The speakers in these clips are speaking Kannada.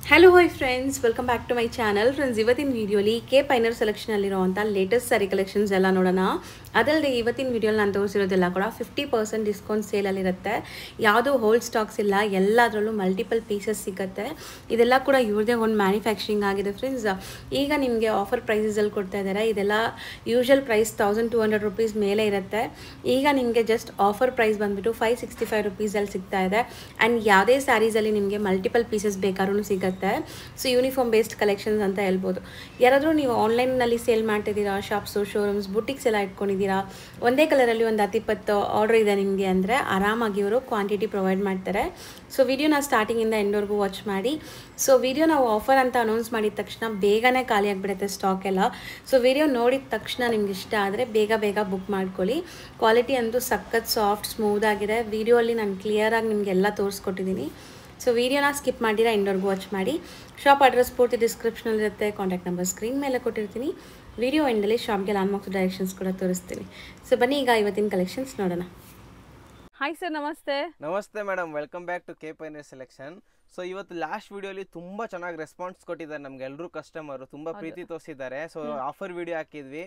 Hello hi friends, welcome back to my channel. Friends, ಇವತ್ತಿನ ವಿಡಿಯೋಲಿ ಕೆ ಪೈನರ್ ಸೆಲೆಕ್ಷನಲ್ಲಿರುವಂಥ ಲೇಟೆಸ್ಟ್ ಸ್ಯಾರಿ ಕಲೆಕ್ಷನ್ಸ್ ಎಲ್ಲ ನೋಡೋಣ. ಅದಲ್ಲದೆ ಇವತ್ತಿನ ವಿಡಿಯೋಲಿ ನಾನು ತೋರಿಸಿರೋದೆಲ್ಲ ಕೂಡ 50% ಡಿಸ್ಕೌಂಟ್ ಸೇಲಲ್ಲಿರುತ್ತೆ. ಯಾವುದೂ ಹೋಲ್ಡ್ ಸ್ಟಾಕ್ಸ್ ಇಲ್ಲ, ಎಲ್ಲದರಲ್ಲೂ ಮಲ್ಟಿಪಲ್ ಪೀಸಸ್ ಸಿಗುತ್ತೆ. ಇದೆಲ್ಲ ಕೂಡ ಇವ್ರದೇ ಒಂದು ಮ್ಯಾನುಫ್ಯಾಕ್ಚರಿಂಗ್ ಆಗಿದೆ ಫ್ರೆಂಡ್ಸ್. ಈಗ ನಿಮಗೆ ಆಫರ್ ಪ್ರೈಸಸಲ್ಲಿ ಕೊಡ್ತಾ ಇದ್ದಾರೆ. ಇದೆಲ್ಲ ಯೂಶುವಲ್ ಪ್ರೈಸ್ 1200 ರುಪೀಸ್ ಮೇಲೆ ಇರುತ್ತೆ. ಈಗ ನಿಮಗೆ ಜಸ್ಟ್ ಆಫರ್ ಪ್ರೈಸ್ ಬಂದುಬಿಟ್ಟು 565 ರುಪೀಸಲ್ಲಿ ಸಿಗ್ತಾ ಇದೆ. ಆ್ಯಂಡ್ ಯಾವುದೇ ಸ್ಯಾರೀಸಲ್ಲಿ ನಿಮಗೆ ಮಲ್ಟಿಪಲ್ ಪೀಸಸ್ ಬೇಕಾದ್ರೂ ಸಿಗುತ್ತೆ. ಸೊ ಯೂನಿಫಾರ್ಮ್ ಬೇಸ್ಡ್ ಕಲೆಕ್ಷನ್ಸ್ ಅಂತ ಹೇಳ್ಬೋದು. ಯಾರಾದರೂ ನೀವು ಆನ್ಲೈನ್ನಲ್ಲಿ ಸೇಲ್ ಮಾಡ್ತಿದ್ದೀರಾ, ಶಾಪ್ಸು, ಶೋರೂಮ್ಸ್, ಬುಟಿಕ್ಸ್ ಎಲ್ಲ ಇಟ್ಕೊಂಡಿದ್ದೀರಾ, ಒಂದೇ ಕಲರಲ್ಲಿ ಒಂದು 10-20 ಆರ್ಡರ್ ಇದೆ ನಿಮಗೆ ಅಂದರೆ ಆರಾಮಾಗಿ ಇವರು ಕ್ವಾಂಟಿಟಿ ಪ್ರೊವೈಡ್ ಮಾಡ್ತಾರೆ. ಸೊ ವಿಡಿಯೋನ ಸ್ಟಾರ್ಟಿಂಗಿಂದ ಎಂಡ್ವರೆಗೂ ವಾಚ್ ಮಾಡಿ. ಸೊ ವಿಡಿಯೋ ನಾವು ಆಫರ್ ಅಂತ ಅನೌನ್ಸ್ ಮಾಡಿದ ತಕ್ಷಣ ಬೇಗನೆ ಖಾಲಿ ಆಗಿಬಿಡುತ್ತೆ ಸ್ಟಾಕ್ ಎಲ್ಲ. ಸೊ ವಿಡಿಯೋ ನೋಡಿದ ತಕ್ಷಣ ನಿಮ್ಗೆ ಇಷ್ಟ ಆದರೆ ಬೇಗ ಬುಕ್ ಮಾಡ್ಕೊಳ್ಳಿ. ಕ್ವಾಲಿಟಿ ಅಂತೂ ಸಖತ್ ಸಾಫ್ಟ್ ಸ್ಮೂತ್ ಆಗಿದೆ. ವಿಡಿಯೋಲ್ಲಿ ನಾನು ಕ್ಲಿಯರಾಗಿ ನಿಮಗೆಲ್ಲ ತೋರಿಸ್ಕೊಟ್ಟಿದ್ದೀನಿ. ಸೊ ವಿಡಿಯೋನ ಸ್ಕಿಪ್ ಮಾಡಿರಾ ಎಂಡ್ವರೆಗೂ ವಾಚ್ ಮಾಡಿ. ಶಾಪ್ ಅಡ್ರೆಸ್ ಪೂರ್ತಿ ಡಿಸ್ಕ್ರಿಪ್ಷನಲ್ಲಿರುತ್ತೆ, ಕಾಂಟ್ಯಾಕ್ಟ್ ನಂಬರ್ ಸ್ಕ್ರೀನ್ ಮೇಲೆ ಕೊಟ್ಟಿರ್ತೀನಿ. ವಿಡಿಯೋ ಎಂಡಲ್ಲಿ ಶಾಪ್ಗೆ ಲ್ಯಾಂಡ್ಮಾರ್ಕ್ಸ್ ಡೈರೆಕ್ಷನ್ಸ್ ಕೂಡ ತೋರಿಸ್ತೀನಿ. ಸೊ ಬನ್ನಿ ಈಗ ಇವತ್ತಿನ ಕಲೆಕ್ಷನ್ಸ್ ನೋಡೋಣ. ಹಾಯ್ ಸರ್, ನಮಸ್ತೆ. ನಮಸ್ತೆ madam, welcome back to K ಪೈನರ್ ಸೆಲೆಕ್ಷನ್. ಸೊ ಇವತ್ತು ಲಾಸ್ಟ್ ವಿಡಿಯೋಲಿ ತುಂಬಾ ಚೆನ್ನಾಗಿ ರೆಸ್ಪಾನ್ಸ್ ಕೊಟ್ಟಿದ್ದಾರೆ ನಮ್ಗೆ. ಎಲ್ಲರೂ ಕಸ್ಟಮರ್ ತುಂಬಾ ಪ್ರೀತಿ ತೋರಿಸಿದ್ದಾರೆ. ಸೊ ಆಫರ್ ವಿಡಿಯೋ ಹಾಕಿದ್ವಿ.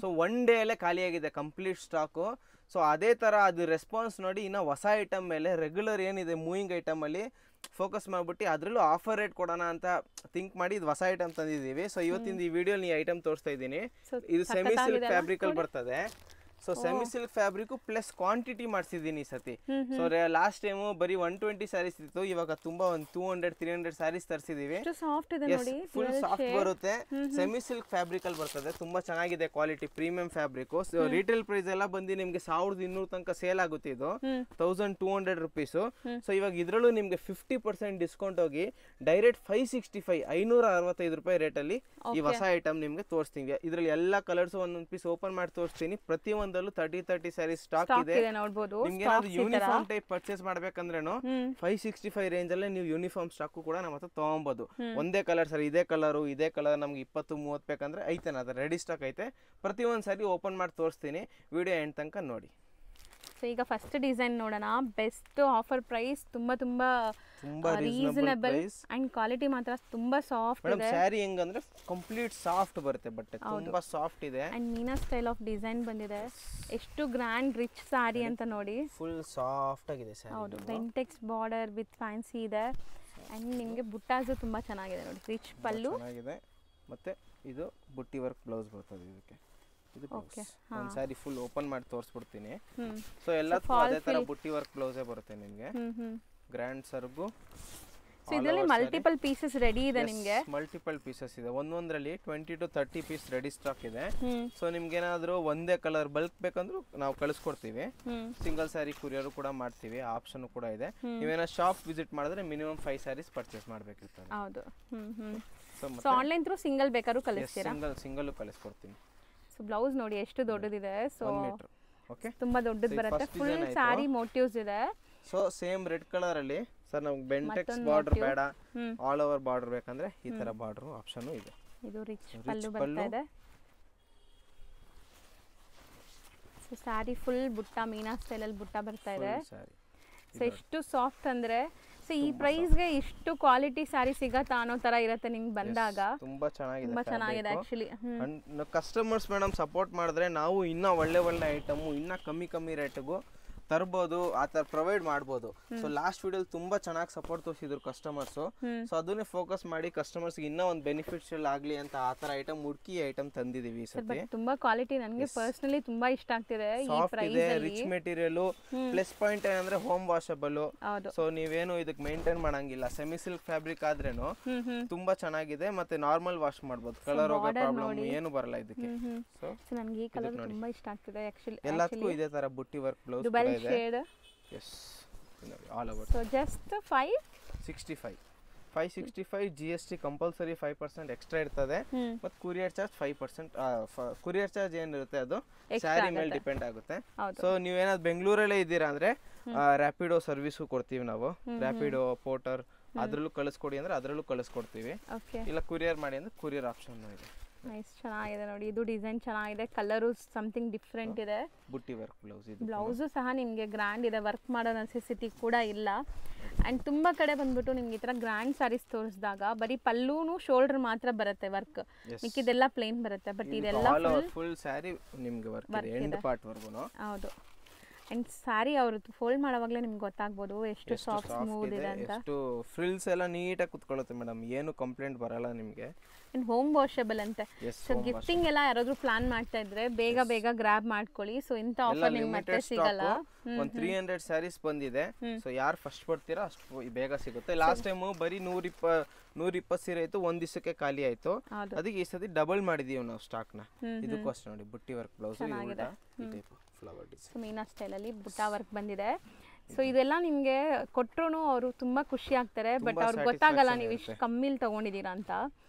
ಸೊ ಒನ್ ಡೇ ಅಲ್ಲೇ ಖಾಲಿ ಆಗಿದೆ ಕಂಪ್ಲೀಟ್ ಸ್ಟಾಕು. ಸೊ ಅದೇ ತರ ಅದು ರೆಸ್ಪಾನ್ಸ್ ನೋಡಿ ಇನ್ನು ಹೊಸ ಐಟಮ್ ಮೇಲೆ ರೆಗ್ಯುಲರ್ ಏನಿದೆ ಮೂವಿಂಗ್ ಐಟಮ್ ಅಲ್ಲಿ ಫೋಕಸ್ ಮಾಡ್ಬಿಟ್ಟು ಅದರಲ್ಲೂ ಆಫರ್ ರೇಟ್ ಕೊಡೋಣ ಅಂತ ಥಿಂಕ್ ಮಾಡಿ ಇದು ಹೊಸ ಐಟಮ್ ತಂದಿದ್ದೀವಿ. ಸೊ ಇವತ್ತಿನ ಈ ವಿಡಿಯೋ ಈ ಐಟಮ್ ತೋರಿಸ್ತಾ ಇದ್ದೀನಿ. ಇದು ಸೆಮಿ ಸಿಲ್ಕ್ ಫ್ಯಾಬ್ರಿಕ್ ಅಲ್ಲಿ ಬರ್ತದೆ. So semi silk fabric plus quantity ಮಾಡಿಸಿದ್ದೀನಿ ಈ ಸತಿ. ಸೊ ಲಾಸ್ಟ್ ಟೈಮು ಬರೀ 120 ಸ್ಯಾರೀಸ್ ಇತ್ತು, ಇವಾಗ ತುಂಬಾ ಒಂದು 200-300 ಸ್ಯಾರೀಸ್ ತರಿಸಿದೀವಿ. ಫುಲ್ ಸಾಫ್ಟ್ ಬರುತ್ತೆ. ಸೆಮಿ ಸಿಲ್ಕ್ ಫ್ಯಾಬ್ರಿಕ್ ಅಲ್ಲಿ ಬರ್ತದೆ. ತುಂಬಾ ಚೆನ್ನಾಗಿದೆ quality, premium fabric. Retail price ಎಲ್ಲ ಬಂದು ನಿಮ್ಗೆ 1200 ತನಕ ಸೇಲ್ ಆಗುತ್ತೆ. ಇದು 1200 ರುಪೀಸ್. ಸೊ ಇವಾಗ ಇದ್ರಲ್ಲೂ ನಿಮ್ಗೆ 50% ಡಿಸ್ಕೌಂಟ್ ಹೋಗಿ ಡೈರೆಕ್ಟ್ 565 ರೂಪಾಯಿ ರೇಟ್ ಅಲ್ಲಿ ಈ ಹೊಸ ಐಟಮ್ ನಿಮ್ಗೆ ತೋರಿಸ್ತೀವಿ. ಇದ್ರಲ್ಲಿ ಎಲ್ಲಾ ಕಲರ್ಸ್ ಒಂದೊಂದು ಪೀಸ್ ಓಪನ್ ಮಾಡಿ ತೋರಿಸ್ತೀನಿ. ಪ್ರತಿಯೊಂದು 30 ಸ್ಯಾರೀಸ್ ಸ್ಟಾಕ್ ಇದೆ. ನಿಮ್ಗೆ ಏನಾದ್ರು ಯೂನಿಫಾರ್ಮ್ ಟೈಪ್ ಪರ್ಚೇಸ್ ಮಾಡ್ಬೇಕಂದ್ರೇನು 565 ರೇಂಜ್ ಅಲ್ಲೇ ನೀವು ಯೂನಿಫಾರ್ಮ್ ಸ್ಟಾಕ್ ಕೂಡ ನಮ್ಮ ಹತ್ರ ತಗೊಬಹುದು. ಒಂದೇ ಕಲರ್ ಸರ್, ಇದೇ ಕಲರ್ ನಮ್ಗೆ 20-30 ಬೇಕಂದ್ರೆ ಐತೆ, ಅದ್ರ ರೆಡಿ ಸ್ಟಾಕ್ ಐತೆ. ಪ್ರತಿಯೊಂದು ಸಾರಿ ಓಪನ್ ಮಾಡಿ ತೋರಿಸ್ತೀನಿ, ವಿಡಿಯೋ ಎಂಡ್ ತನಕ ನೋಡಿ. ಸೊ ಈಗ ಫಸ್ಟ್ ಡಿಸೈನ್ ನೋಡೋಣ. ಬೆಸ್ಟ್ ಆಫರ್ ಪ್ರೈಸ್, ತುಂಬಾ ರೀಸನಬಲ್ ಅಂಡ್ ಕ್ವಾಲಿಟಿ ಮಾತ್ರ ತುಂಬಾ ಸಾಫ್ಟ್ ಇದೆ. ಸ್ಯಾರಿ ಹೆಂಗಂದ್ರೆ ಕಂಪ್ಲೀಟ್ ಸಾಫ್ಟ್ ಬರುತ್ತೆ, ಬಟ್ಟೆ ತುಂಬಾ ಸಾಫ್ಟ್ ಇದೆ. And Meena style of design ಬಂದಿದೆ. ಎಷ್ಟು ಗ್ರ್ಯಾಂಡ್ ರಿಚ್ ಸ್ಯಾರಿ ಅಂತ ನೋಡಿ. ಫುಲ್ ಸಾಫ್ಟ್ ಆಗಿದೆ ಸ್ಯಾರಿ. ಹೌದು, ಬೆಂಟೆಕ್ಸ್ ಬಾರ್ಡರ್ ವಿತ್ ಫ್ಯಾನ್ಸಿ ಇದೆ. ಅಂಡ್ ನಿಮಗೆ ಬುಟ್ಟಾಸು ತುಂಬಾ ಚೆನ್ನಾಗಿದೆ ನೋಡಿ. ರಿಚ್ ಪಲ್ಲು ಚೆನ್ನಾಗಿದೆ. ಮತ್ತೆ ಇದು ಬುಟ್ಟಿ ವರ್ಕ್ ಬ್ಲೌಸ್ ಬರ್ತದೆ ಇದಕ್ಕೆ. ಇದು ಒಂದು ಸ್ಯಾರಿ ಫುಲ್ ಓಪನ್ ಮಾಡಿ ತೋರಿಸ್ಬಿಡ್ತೀನಿ. ಸೊ ಎಲ್ಲದಕ್ಕೂ ಅದೇ ತರ ಬುಟ್ಟಿ ವರ್ಕ್ ಬ್ಲೌಸೇ ಬರುತ್ತೆ ನಿಮಗೆ. ಗ್ರ್ಯಾಂಡ್ ಸರ್ಗು. ಸೊ ಇದರಲ್ಲಿ ಮಲ್ಟಿಪಲ್ ಪೀಸಸ್ ರೆಡಿ ಇದೆ ನಿಮಗೆ. ಮಲ್ಟಿಪಲ್ ಪೀಸಸ್ ಇದೆ. ಒಂದೊಂದರಲ್ಲಿ 20-30 ಪೀಸ್ ರೆಡಿ ಸ್ಟಾಕ್ ಇದೆ. ಸೊ ನಿಮ್ಗೆ ಏನಾದ್ರು ಒಂದೇ ಕಲರ್ ಬಲ್ಕ್ ಬೇಕಂದ್ರೂ ನಾವು ಕಳಿಸ್ಕೊಡ್ತೀವಿ. ಸಿಂಗಲ್ ಸ್ಯಾರಿ ಕುರಿಯರ್ ಕೂಡ ಮಾಡ್ತೀವಿ, ಆಪ್ಷನ್ ಕೂಡ ಇದೆ. ನೀವೇನೋ ಶಾಪ್ ವಿಸಿಟ್ ಮಾಡಿದ್ರೆ ಮಿನಿಮಮ್ 5 ಸ್ಯಾರೀಸ್ ಪರ್ಚೇಸ್ ಮಾಡ್ಬೇಕಿರ್ತದೆ. ಹೌದು. ಸೊ ಆನ್ಲೈನ್ ಥ್ರೂ ಸಿಂಗಲ್ ಬೇಕಾದ್ರೂ ಕಳಿಸ್ತೀರಾ? ಸಿಂಗಲ್ ಕಳಿಸ್ಕೊಡ್ತೀನಿ. ಸೊ ಬ್ಲೌಸ್ ನೋಡಿ ಎಷ್ಟು ದೊಡ್ಡದಿದೆ. ಸೊ ಓಕೆ, ತುಂಬಾ ದೊಡ್ಡದು ಬರುತ್ತೆ. ಫುಲ್ ಸ್ಯಾರಿ ಮೋಟಿವ್ಸ್ ಇದೆ. ಸೊ ಸೇಮ್ ರೆಡ್ ಕಲರ್ ಅಲ್ಲಿ ಸರ್ ನಮ್ಗೆ ಬೆಂಟೆಕ್ಸ್ ಬಾರ್ಡರ್ ಬೇಡ, ಆಲ್ ಓವರ್ ಬಾರ್ಡರ್ ಬೇಕಂದ್ರೆ ಈ ತರ ಬಾರ್ಡರ್ ಆಪ್ಷನ್ ಇದೆ. ಇದು ರಿಚ್ ಪಲ್ಲು ಬರ್ತಾ ಇದೆ. ಸೊ ಸ್ಯಾರಿ ಫುಲ್ ಬುಟ್ಟ, ಮೀನಾ ಸ್ಟೈಲ್ ಅಲ್ಲಿ ಬುಟ್ಟ ಬರ್ತಾ ಇದೆ. ಸೊ ಎಷ್ಟು ಸಾಫ್ಟ್ ಅಂದ್ರೆ, ಸೊ ಈ ಪ್ರೈಸ್ಗೆ ಇಷ್ಟು ಕ್ವಾಲಿಟಿ ಸ್ಯಾರಿ ಸಿಗತ್ತಾ ಅನ್ನೋ ತರ ಇರುತ್ತೆ ನಿಮ್ಗೆ ಬಂದಾಗ. ತುಂಬಾ ಚೆನ್ನಾಗಿದೆ ಆಕ್ಚುಲಿ. ಕಸ್ಟಮರ್ಸ್ ಮೇಡಮ್ ಸಪೋರ್ಟ್ ಮಾಡಿದ್ರೆ ನಾವು ಇನ್ನ ಒಳ್ಳೆ ಐಟಮ್ ಇನ್ನ ಕಮ್ಮಿ ರೇಟ್ಗೂ ತರಬಹುದು, ಆ ತರ ಪ್ರೊವೈಡ್ ಮಾಡಬಹುದು. ಸೊ ಲಾಸ್ಟ್ ವಿಡಿಯೋಲಿ ತುಂಬಾ ಚೆನ್ನಾಗಿ ಸಪೋರ್ಟ್ ತೋರಿಸಿದ್ರು ಕಸ್ಟಮರ್ಸ್. ಸೊ ಅದನ್ನೇ ಫೋಕಸ್ ಮಾಡಿ ಕಸ್ಟಮರ್ಸ್ ಗೆ ಇನ್ನೂ ಒಂದು ಬೆನಿಫಿಷಿಯಲ್ ಆಗ್ಲಿ ಅಂತ ಆ ತರ ಐಟಮ್ ಹುಡುಕಿ ಐಟಮ್ ತಂದಿದೀವಿ ಈ ಸತಿ. ತುಂಬಾ ಕ್ವಾಲಿಟಿ ನನಗೆ ಪರ್ಸನಲಿ ತುಂಬಾ ಇಷ್ಟ ಆಗ್ತಿದೆ. ಈ ಪ್ರೈಸ್ ಅಲ್ಲಿ ರಿಚ್ ಮೆಟೀರಿಯಲ್, ಪ್ಲಸ್ ಪಾಯಿಂಟ್ ಏನಂದ್ರೆ ಹೋಮ್ ವಾಷಬಲ್. ಸೊ ನೀವೇನು ಇದಕ್ಕೆ ಮೇಂಟೈನ್ ಮಾಡಂಗಿಲ್ಲ. ಸೆಮಿ ಸಿಲ್ಕ್ ಫ್ಯಾಬ್ರಿಕ್ ಆದ್ರೇನು ತುಂಬಾ ಚೆನ್ನಾಗಿದೆ. ಮತ್ತೆ ನಾರ್ಮಲ್ ವಾಶ್ ಮಾಡಬಹುದು, ಕಲರ್ ಹೋಗೋ ಪ್ರಾಬ್ಲಮ್ ಏನು ಬರಲ್ಲ ಇದಕ್ಕೆ. ಸೊ ನನಗೆ ಈ ಕಲರ್ ತುಂಬಾ ಇಷ್ಟ ಆಗ್ತಿದೆ ಆಕ್ಚುಲಿ. ಎಲ್ಲದಕ್ಕೂ ಇದೇ ತರ ಬುಟ್ಟಿ work blouse shade. Yes, all over. So just 565 GST compulsory 5% extra ಇರ್ತದೆ. ಮತ್ತೆ ಕುರಿಯರ್ ಚಾರ್ಜ್ 5%. ಕುರಿಯರ್ ಚಾರ್ಜ್ ಏನಿರುತ್ತೆ ಅದು ಸ್ಯಾರಿ ಮೇಲೆ ಡಿಪೆಂಡ್ ಆಗುತ್ತೆ. ಸೊ ನೀವೇನಾದ್ರು ಬೆಂಗಳೂರಲ್ಲೇ ಇದ್ದೀರಾ ಅಂದ್ರೆ ರ್ಯಾಪಿಡೋ ಸರ್ವಿಸು ಕೊಡ್ತೀವಿ ನಾವು. ರ್ಯಾಪಿಡೋ, ಪೋರ್ಟರ್ ಅದ್ರಲ್ಲೂ ಕಳಿಸ್ಕೊಡಿ ಅಂದ್ರೆ ಅದ್ರಲ್ಲೂ ಕಳಿಸ್ಕೊಡ್ತೀವಿ. ಇಲ್ಲ ಕುರಿಯರ್ ಮಾಡಿ ಅಂದ್ರೆ ಕುರಿಯರ್ ಆಪ್ಷನ್ ಇದೆ. ನೈಸ್, ಚೆನ್ನಾಗಿದೆ ನೋಡಿ. ಇದು ಡಿಸೈನ್ ಚೆನ್ನಾಗಿದೆ, ಕಲರು ಸಮಥಿಂಗ್ ಡಿಫ್ರೆಂಟ್ ಇದೆ. ಬುಟ್ಟಿ ವರ್ಕ್ ಬ್ಲೌಸ್ ಇದು. ಬ್ಲೌಸು ಸಹ ನಿಮಗೆ ಗ್ರ್ಯಾಂಡ್ ಇದೆ, ವರ್ಕ್ ಮಾಡೋ ನೆಸೆಸಿಟಿ ಕೂಡ ಇಲ್ಲ. ಆ್ಯಂಡ್ ತುಂಬ ಕಡೆ ಬಂದ್ಬಿಟ್ಟು ನಿಮ್ಗೆ ಈ ಥರ ಗ್ರ್ಯಾಂಡ್ ಸ್ಯಾರೀಸ್ ತೋರಿಸಿದಾಗ ಬರೀ ಪಲ್ಲೂನು ಶೋಲ್ಡರ್ ಮಾತ್ರ ಬರುತ್ತೆ ವರ್ಕ್, ಮಿಕ್ಕಿದೆಲ್ಲ ಪ್ಲೇನ್ ಬರುತ್ತೆ. ಬಟ್ ಇದೆಲ್ಲ ಫುಲ್ ಸ್ಯಾರಿ ನಿಮಗೆ ವರ್ಕ್ ಇದೆ ಎಂಡ್ ಪಾರ್ಟ್ ವರ್ಗುನು. ಹೌದು. ಆ್ಯಂಡ್ ಸ್ಯಾರಿ ಅವ್ರದ್ದು ಫೋಲ್ಡ್ ಮಾಡೋವಾಗಲೇ ನಿಮ್ಗೆ ಗೊತ್ತಾಗ್ಬೋದು ಎಷ್ಟು ಸಾಫ್ಟ್ ಸ್ಮೂತ್ ಇದೆ ಅಂತ. ಎಷ್ಟು ಫ್ರಿಲ್ಸ್ ಎಲ್ಲ ನೀಟಾಗಿ ಕುತ್ಕೊಳ್ಳುತ್ತೆ ಮೇಡಮ್, ಏನು ಕಂಪ್ಲೇಂಟ್ ಬರಲ್ಲ ನಿಮಗೆ. ಆ್ಯಂಡ್ ಹೋಮ್ ವಾಷಬಲ್ ಅಂತೆ. ಸೊ ಗಿಫ್ಟಿಂಗ್ ಎಲ್ಲ ಯಾರಾದರೂ ಪ್ಲಾನ್ ಮಾಡ್ತಾ ಇದ್ರೆ ಬೇಗ ಬೇಗ ಗ್ರಾಬ್ ಮಾಡ್ಕೊಳ್ಳಿ. ಸೊ ಇಂಥ ಆಫರ್ ನಿಮ್ಗೆ ಮತ್ತೆ ಸಿಗಲ್ಲ. ಒಂದು 300 ಸ್ಯಾರೀಸ್ ಬಂದಿದೆ. ಸೊ ಯಾರು ಫಸ್ಟ್ ಬರ್ತೀರಾ ಅಷ್ಟು ಬೇಗ ಸಿಗುತ್ತೆ. ಲಾಸ್ಟ್ ಟೈಮು ಬರೀ 120 ಸೀರೆ ಆಯ್ತು, ಒಂದ್ ದಿವಸಕ್ಕೆ ಖಾಲಿ ಆಯ್ತು. ಅದಕ್ಕೆ ಈ ಸತಿ ಡಬಲ್ ಮಾಡಿದೀವಿ ನಾವು ಸ್ಟಾಕ್ ನ. ಇದಕ್ಕೋಸ್ಕರ ನೋಡಿ ಬುಟ್ಟಿ ವರ್ಕ್ ಬ್ಲೌಸ್ ಫ್ಲವರ್ ಡಿಸೈನ್, ಮೀನಾ ಸ್ಟೈಲಲ್ಲಿ ಬುಟ್ಟ ವರ್ಕ್ ಬಂದಿದೆ. ಸೊ ಇದೆಲ್ಲ ನಿಮಗೆ ಕೊಟ್ಟರು ಅವರು ತುಂಬ ಖುಷಿ ಆಗ್ತಾರೆ. ಬಟ್ ಅವ್ರಿಗೆ ಗೊತ್ತಾಗಲ್ಲ ನೀವು ಇಷ್ಟು ಕಮ್ಮಿಲಿ ತಗೊಂಡಿದ್ದೀರಾ ಅಂತ.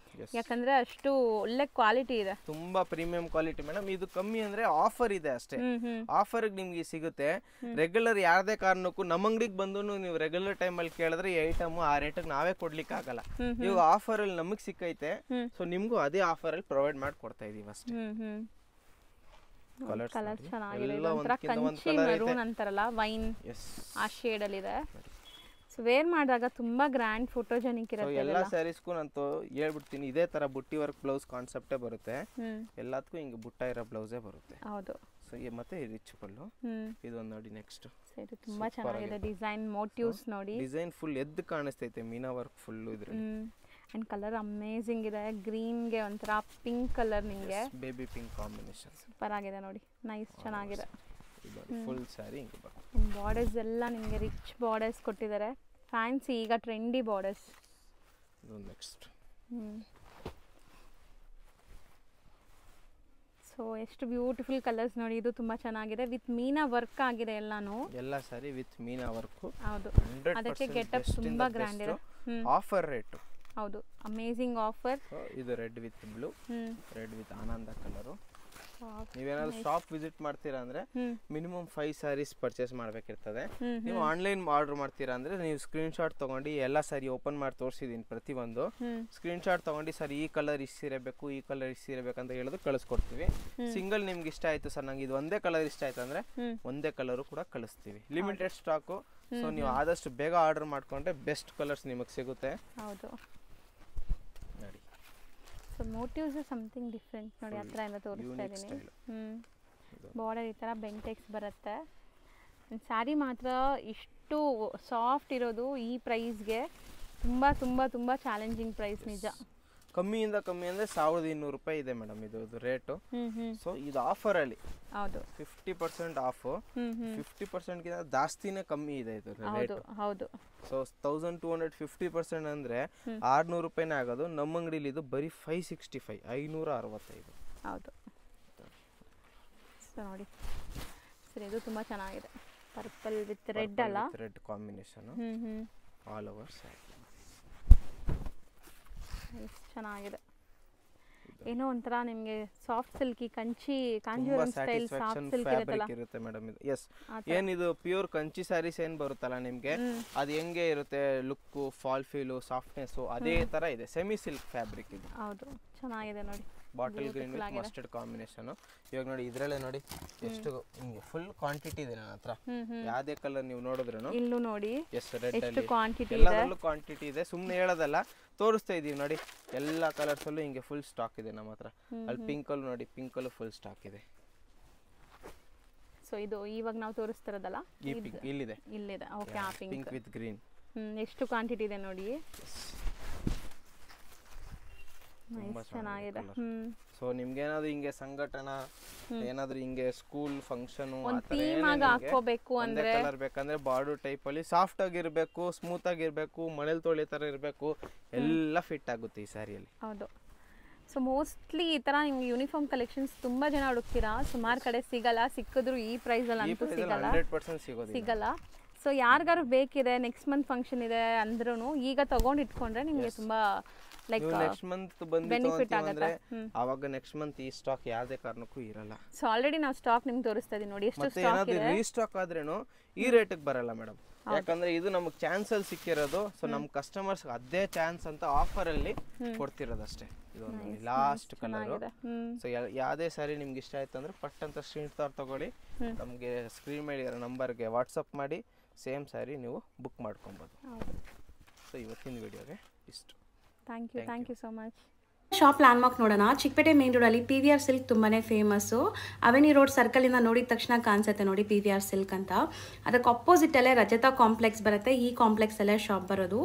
ಯಾಕಂದ್ರೆ ಅಷ್ಟು ಒಳ್ಳೆ ಕ್ವಾಲಿಟಿ ಇದೆ, ತುಂಬಾ ಪ್ರೀಮಿಯಂ ಕ್ವಾಲಿಟಿ ಮೇಡಮ್. ಇದು ಕಮ್ಮಿ ಅಂದ್ರೆ ಆಫರ್ ಇದೆ ಅಷ್ಟೇ. ಆಫರ್ ನಿಮ್ಗೆ ಸಿಗುತ್ತೆ. ರೆಗ್ಯುಲರ್ ಯಾರದೇ ಕಾರಣಕ್ಕೂ ನಮ್ಮ ಅಂಗಡಿಗೆ ಬಂದು ನೀವು ರೆಗ್ಯುಲರ್ ಟೈಮ್ ಅಲ್ಲಿ ಕೇಳಿದ್ರೆ ಈ ಐಟಮ್ ಆ ರೇಟಿಗೆ ನಾವೇ ಕೊಡ್ಲಿಕ್ಕೆ ಆಗಲ್ಲ. ಇವಾಗ ಆಫರ್ ಅಲ್ಲಿ ನಮಗ್ ಸಿಕ್ಕೈತೆ. ಸೊ ನಿಮ್ಗೂ ಅದೇ ಆಫರ್ ಅಲ್ಲಿ ಪ್ರೊವೈಡ್ ಮಾಡಿ ಕೊಡ್ತಾ ಇದೀವಿ ಅಷ್ಟೇ. ಕಲರ್ ಚೆನ್ನಾಗಿದೆ, ಒಂಥರ ಕಂಚಿ ಮರೂನ್ ಅಂತಾರಲ್ಲ, ವೈನ್ ಆ ಶೇಡ್ ಅಲ್ಲಿ ಇದೆ. ಸೊ ವೇರ್ ಮಾಡಿದಾಗ ತುಂಬಾ ಗ್ರ್ಯಾಂಡ್ ಫೋಟೋಜೆನಿಕ್ ಇರುತ್ತೆ. ಎಲ್ಲ ಸ್ಯಾರೀಸ್ಗೂ ನಾನು ಹೇಳ್ಬಿಡ್ತೀನಿ, ಇದೇ ತರ ಬುಟ್ಟಿ ವರ್ಕ್ ಬ್ಲೌಸ್ ಕಾನ್ಸೆಪ್ಟೇ ಬರುತ್ತೆ. ಎಲ್ಲದಕ್ಕೂ ಹಿಂಗೆ ಬುಟ್ಟ ಇರೋ ಬ್ಲೌಸೇ ಬರುತ್ತೆ. ಹೌದು. ಸೊ ಮತ್ತೆ ರಿಚ್ ಪಲ್ಲು. ಇದೊಂದು ನೋಡಿ ನೆಕ್ಸ್ಟ್. ಇದು ತುಂಬಾ ಚೆನ್ನಾಗಿದೆ ಡಿಸೈನ್, ಮೋಟಿವ್ಸ್ ನೋಡಿ. ಡಿಸೈನ್ ಫುಲ್ ಎದ್ದು ಕಾಣಿಸ್ತೈತೆ, ಮೀನಾ ವರ್ಕ್ ಫುಲ್ ಇದ್ರಲ್ಲಿ. ಅಂಡ್ ಕಲರ್ ಅಮೇಜಿಂಗ್ ಇದೆ, ಗ್ರೀನ್ಗೆ ಒಂಥರ ಪಿಂಕ್ ಕಲರ್, ನಿಮಗೆ ಬೇಬಿ ಪಿಂಕ್ ಕಾಂಬಿನೇಷನ್ ಸೂಪರ್ ಆಗಿದೆ ನೋಡಿ. ನೈಸ್, ಚೆನ್ನಾಗಿದೆ. ಫುಲ್ ಸ್ಯಾರಿ ಹಿಂಗೆ ಬರುತ್ತೆ. ಬಾರ್ಡರ್ಸ್ ಎಲ್ಲ ನಿಮಗೆ ರಿಚ್ ಬಾರ್ಡರ್ಸ್ ಕೊಟ್ಟಿದ್ದಾರೆ. ಫ್ಯಾನ್ಸಿ ಈಗ ಟ್ರೆಂಡಿ ಬಾರ್ಡರ್ಸ್. ನೆಕ್ಸ್ಟ್. ಸೊ ಎಷ್ಟು ಬ್ಯೂಟಿಫುಲ್ ಕಲರ್ಸ್ ನೋಡಿ. ಇದು ತುಂಬಾ ಚೆನ್ನಾಗಿದೆ, ವಿತ್ ಮೀನಾ ವರ್ಕ್ ಆಗಿದೆ ಎಲ್ಲಾನು. ಎಲ್ಲ ಸಾರಿ ವಿತ್ ಮೀನಾ ವರ್ಕ್. ಹೌದು, ಅದಕ್ಕೆ ಗೆಟಪ್ ತುಂಬಾ ಗ್ರ್ಯಾಂಡ್ ಇದೆ. Offer rate. ಹೌದು, ಅಮೇಜಿಂಗ್ ಆಫರ್. ಇದು red with blue, red with ಆನಂದ ಕಲರ್. ನೀವೇನಾದ್ರು ಶಾಪ್ ವಿಸಿಟ್ ಮಾಡ್ತೀರಾ ಅಂದ್ರೆ ಮಿನಿಮಮ್ 5 ಸ್ಯಾರೀಸ್ ಪರ್ಚೇಸ್ ಮಾಡ್ಬೇಕಿರ್ತದೆ. ನೀವು ಆನ್ಲೈನ್ ಆರ್ಡರ್ ಮಾಡ್ತೀರಾ ಅಂದ್ರೆ ನೀವು ಸ್ಕ್ರೀನ್ ಶಾಟ್ ತಗೊಂಡು ಎಲ್ಲ ಸಾರಿ ಓಪನ್ ಮಾಡಿ ತೋರಿಸಿದೀನಿ ಪ್ರತಿಯೊಂದು. ಸ್ಕ್ರೀನ್ ಶಾಟ್ ತಗೊಂಡು ಸರ್ ಈ ಕಲರ್ ಇಷ್ಟ ಇರಬೇಕು, ಈ ಕಲರ್ ಇಷ್ಟ ಇರಬೇಕು ಅಂತ ಹೇಳಿದ್ರೆ ಕಳಿಸ್ಕೊಡ್ತೀವಿ. ಸಿಂಗಲ್ ನಿಮ್ಗೆ ಇಷ್ಟ ಆಯ್ತು ಸರ್ ನಂಗೆ ಇದು ಒಂದೇ ಕಲರ್ ಇಷ್ಟ ಆಯ್ತು ಅಂದ್ರೆ ಒಂದೇ ಕಲರ್ ಕೂಡ ಕಳಿಸ್ತೀವಿ. Limited stock. ಸೊ ನೀವು ಆದಷ್ಟು ಬೇಗ ಆರ್ಡರ್ ಮಾಡ್ಕೊಂಡ್ರೆ ಬೆಸ್ಟ್ ಕಲರ್ಸ್ ನಿಮಗೆ ಸಿಗುತ್ತೆ. ಹೌದು ನೋಡಿ. ಸೊ ಮೋಟಿವ್ಸ್ ಸಮಥಿಂಗ್ ಡಿಫ್ರೆಂಟ್ ನೋಡಿ, ಹತ್ರ ಎಲ್ಲ ತೋರಿಸ್ತಾ ಇದ್ದೀನಿ. ಬಾರ್ಡರ್ ಈ ಥರ ಬೆಂಟೆಕ್ಸ್ ಬರುತ್ತೆ. ಸ್ಯಾರಿ ಮಾತ್ರ ಇಷ್ಟು ಸಾಫ್ಟ್ ಇರೋದು ಈ ಪ್ರೈಸ್ಗೆ ತುಂಬ ತುಂಬ ತುಂಬ ಚಾಲೆಂಜಿಂಗ್ ಪ್ರೈಸ್ ನಿಜ. ಕಮ್ಮಿಯಿಂದ ಕಮ್ಮಿ ಅಂದ್ರೆ 1200 ರೂಪಾಯಿ ಇದೆ ಮೇಡಮ್ ಇದು ರೇಟು. ಸೊ ಇದು ಆಫರ್ ಅಲ್ಲಿ. ಹೌದು, 50% ಆಫ್. 50% ಗಿಂತ ಜಾಸ್ತಿನೇ ಕಮ್ಮಿ ಇದೆ ಇದು ರೇಟ್. ಹೌದು. ಸೊ 1250% ಅಂದ್ರೆ 600 ರೂಪಾಯಿನೇ ಆಗೋದು. ನಮ್ಮ ಅಂಗಡಿಲಿ ಇದು ಬರೀ 565, 565. ಹೌದು. ಸೊ ನೋಡಿ ಸರಿ, ಇದು ತುಂಬಾ ಚೆನ್ನಾಗಿದೆ. ಪರ್ಪಲ್ ವಿತ್ ರೆಡ್ ಅಲ್ಲ, red combination all over sari. ಚೆನ್ನಾಗಿದೆ. ಏನೋ ಒಂಥರ ನಿಮಗೆ soft silky Kanjeevaram style soft silk ಇರುತ್ತೆ ಮೇಡಮ್ ಇದು. ಎಸ್, ಏನಿದು ಪ್ಯೂರ್ ಕಂಚಿ ಸ್ಯಾರೀಸ್ ಏನ್ ಬರುತ್ತಲ್ಲ ನಿಮ್ಗೆ, ಅದು ಹೆಂಗೆ ಇರುತ್ತೆ ಲುಕ್, ಫಾಲ್ ಫೀಲು, ಸಾಫ್ಟ್ನೆಸ್ ಅದೇ ತರ ಇದೆ. ಸೆಮಿ ಸಿಲ್ಕ್ ಫ್ಯಾಬ್ರಿಕ್ ಇದು. ಹೌದು, ಚೆನ್ನಾಗಿದೆ ನೋಡಿ. Bottle green with mustard combination. ಇವಾಗ ನೋಡಿ ಇದ್ರಲ್ಲೇ ನೋಡಿ ಎಷ್ಟು ಹಿಂಗೆ ಫುಲ್ ಕ್ವಾಂಟಿಟಿ ಇದೆ ನನ್ನ ಹತ್ರ. ಯಾವ್ದೇ ಕಲರ್ ನೀವು ನೋಡಿದ್ರೂ ಇಲ್ಲೂ ನೋಡಿ ಎಸ್ ರೆಡ್ ಅಲ್ಲಿ ಕ್ವಾಂಟಿಟಿ ಎಲ್ಲದರಲ್ಲೂ ಕ್ವಾಂಟಿಟಿ ಇದೆ. ಸುಮ್ಮನೆ ಹೇಳೋದಲ್ಲ, ತೋರಿಸ್ತಾ ಇದೀವಿ ನೋಡಿ. ಎಲ್ಲ ಕಲರ್ಸ್ ಅಲ್ಲೂ ಹಿಂಗೆ ಫುಲ್ ಸ್ಟಾಕ್ ಇದೆ ನಮ್ಮ ಹತ್ರ. ಅಲ್ಲಿ ಪಿಂಕ್ ಅಲ್ಲೂ ನೋಡಿ, ಪಿಂಕ್ ಅಲ್ಲೂ ಫುಲ್ ಸ್ಟಾಕ್ ಇದೆ. ಸೊ ಇದು ಇವಾಗ ನಾವು ತೋರಿಸ್ತಿರೋದಲ್ಲ, ಇಲ್ಲಿದೆ. ಓಕೆ, ಆ ಪಿಂಕ್ ವಿತ್ ಗ್ರೀನ್. ಎಷ್ಟು ಕ್ವಾಂಟಿಟಿ ಇದೆ ನೋಡಿ. ಚೆನ್ನಾಗಿದೆ. ಸೊ ನಿಮ್ಗೆ ಏನಾದ್ರು ಹಿಂಗೆ ಸಂಘಟನಾ, ಏನಾದ್ರು ಹಿಂಗೆ ಸ್ಕೂಲ್ ಫಂಕ್ಷನ್ ಹಾಕೋಬೇಕು ಅಂದ್ರೆ ಕಲರ್ ಬೇಕಂದ್ರೆ ಬಾರ್ಡರ್ ಟೈಪ್ ಅಲ್ಲಿ ಸಾಫ್ಟ್ ಆಗಿರ್ಬೇಕು, ಸ್ಮೂತ್ ಆಗಿರ್ಬೇಕು, ಮನೇಲಿ ತೊಳೆ ತರ ಇರಬೇಕು, ಎಲ್ಲ ಫಿಟ್ ಆಗುತ್ತೆ ಈ ಸ್ಯಾರಿಯಲ್ಲಿ. ಹೌದು. ಸೊ ಮೋಸ್ಟ್ಲಿ ಈ ತರ ನಿಮ್ಗೆ ಯೂನಿಫಾರ್ಮ್ ಕಲೆಕ್ಷನ್ಸ್ ತುಂಬಾ ಜನ ಹುಡುಕ್ತೀರಾ, ಸುಮಾರು ಕಡೆ ಸಿಗಲ್ಲ. ಸಿಕ್ಕಿದ್ರು ಈ ಪ್ರೈಸ್ ಅಲ್ಲಿ ಅಂತೂ ಸಿಗಲ್ಲ, 100% ಸಿಗಲ್ಲ. ಸೊ ಯಾರಿಗಾರು ಬೇಕಿದೆ, ನೆಕ್ಸ್ಟ್ ಮಂತ್ ಫಂಕ್ಷನ್ ಇದೆ ಅಂದ್ರೂ ಈಗ ತಗೊಂಡ್ ಇಟ್ಕೊಂಡ್ರೆ ನಿಮ್ಗೆ ತುಂಬಾ ಲೈಕ್ ನೆಕ್ಸ್ಟ್ ಮಂತ್ ಬೆನಿಫಿಟ್ ಆಗುತ್ತೆ. ಆವಾಗ ನೆಕ್ಸ್ಟ್ ಮಂತ್ ಈ ಸ್ಟಾಕ್ ಯಾವುದೇ ಕಾರಣಕ್ಕೂ ಇರಲ್ಲ. ಸೊ ಆಲ್ರೆಡಿ ನಾವು ಸ್ಟಾಕ್ ನಿಮ್ಗೆ ತೋರಿಸ್ತಾ ಇದೀವಿ ನೋಡಿ ಎಷ್ಟು ಸ್ಟಾಕ್ ಇದೆ. ರೀಸ್ಟಾಕ್ ಆದ್ರೇನು ಈ ರೇಟಿಗೆ ಬರಲ್ಲ ಮೇಡಮ್. ಯಾಕಂದ್ರೆ ಇದು ನಮಗೆ ಚಾನ್ಸ್ ಅಲ್ಲಿ ಸಿಕ್ಕಿರೋದು. ಸೊ ನಮ್ಮ ಕಸ್ಟಮರ್ಸ್ ಅದೇ ಚಾನ್ಸ್ ಅಂತ ಆಫರ್ ಅಲ್ಲಿ ಕೊಡ್ತಿರೋದು ಅಷ್ಟೇ. ಇದೊಂದು ಲಾಸ್ಟ್ ಕಲರ್. ಸೊ ಯಾವುದೇ ಸಾರಿ ನಿಮ್ಗೆ ಇಷ್ಟ ಆಯ್ತು ಅಂದ್ರೆ ಪಟ್ ಅಂತ ಸ್ಕ್ರೀನ್ ತಗೊಳ್ಳಿ, ನಮಗೆ ಸ್ಕ್ರೀನ್ ಮೇಲೆ ಇರೋ ನಂಬರ್ಗೆ ವಾಟ್ಸಪ್ ಮಾಡಿ ಸೇಮ್ ಸಾರಿ ನೀವು ಬುಕ್ ಮಾಡ್ಕೊಬೋದು. ಸೊ ಇವತ್ತಿನ ವಿಡಿಯೋಗೆ ಇಷ್ಟು. Thank you so much. Shop landmark ನೋಡೋಣ. ಚಿಕ್ಕಪೇಟೆ ಮೇನ್ ರೋಡಲ್ಲಿ PVR ಸಿಲ್ಕ್ ತುಂಬಾ ಫೇಮಸ್ಸು. ಅವೆನಿ ರೋಡ್ ಸರ್ಕಲಿಂದ ನೋಡಿದ ತಕ್ಷಣ ಕಾಣಿಸುತ್ತೆ ನೋಡಿ PVR ಸಿಲ್ಕ್ ಅಂತ. ಅದಕ್ಕೆ ಅಪೋಸಿಟಲ್ಲೇ ರಜತಾ ಕಾಂಪ್ಲೆಕ್ಸ್ ಬರುತ್ತೆ. ಈ ಕಾಂಪ್ಲೆಕ್ಸಲ್ಲೇ ಶಾಪ್ ಬರೋದು.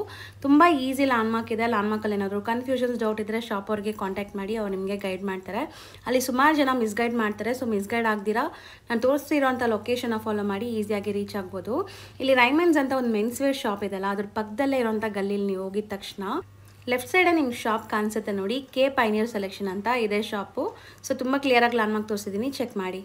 ತುಂಬ ಈಸಿ ಲ್ಯಾಂಡ್ಮಾರ್ಕ್ ಇದೆ. ಲ್ಯಾಂಡ್ಮಾರ್ಕಲ್ಲಿ ಏನಾದರೂ ಕನ್ಫ್ಯೂಷನ್ಸ್ ಡೌಟ್ ಇದ್ದರೆ ಶಾಪ್ ಅವ್ರಿಗೆ ಕಾಂಟ್ಯಾಕ್ಟ್ ಮಾಡಿ, ಅವ್ರು ನಿಮಗೆ ಗೈಡ್ ಮಾಡ್ತಾರೆ. ಅಲ್ಲಿ ಸುಮಾರು ಜನ ಮಿಸ್ಗೈಡ್ ಮಾಡ್ತಾರೆ. ಸೊ ಮಿಸ್ಗೈಡ್ ಆಗ್ದಿರಾ ನಾನು ತೋರಿಸ್ತಿರೋಂಥ ಲೊಕೇಶನ್ನ ಫಾಲೋ ಮಾಡಿ ಈಸಿಯಾಗಿ ರೀಚ್ ಆಗ್ಬೋದು. ಇಲ್ಲಿ ರೈಮನ್ಸ್ ಅಂತ ಒಂದು ಮೆನ್ಸ್ ವೇರ್ ಶಾಪ್ ಇದೆಲ್ಲ, ಅದ್ರ ಪಕ್ಕದಲ್ಲೇ ಇರೋಂಥ ಗಲ್ಲಿಲಿ ನೀವು ಹೋಗಿದ ತಕ್ಷಣ ಲೆಫ್ಟ್ ಸೈಡೇ ನಿಮ್ಮ ಶಾಪ್ ಕಾಣಿಸುತ್ತೆ ನೋಡಿ, ಕೆ ಪೈನಿಯರ್ ಸೆಲೆಕ್ಷನ್ ಅಂತ ಇದೆ ಶಾಪು. ಸೊ ತುಂಬ ಕ್ಲಿಯರಾಗಿ ಲ್ಯಾಂಡ್ಮಾರ್ಕ್ ತೋರಿಸಿದ್ದೀನಿ, ಚೆಕ್ ಮಾಡಿ.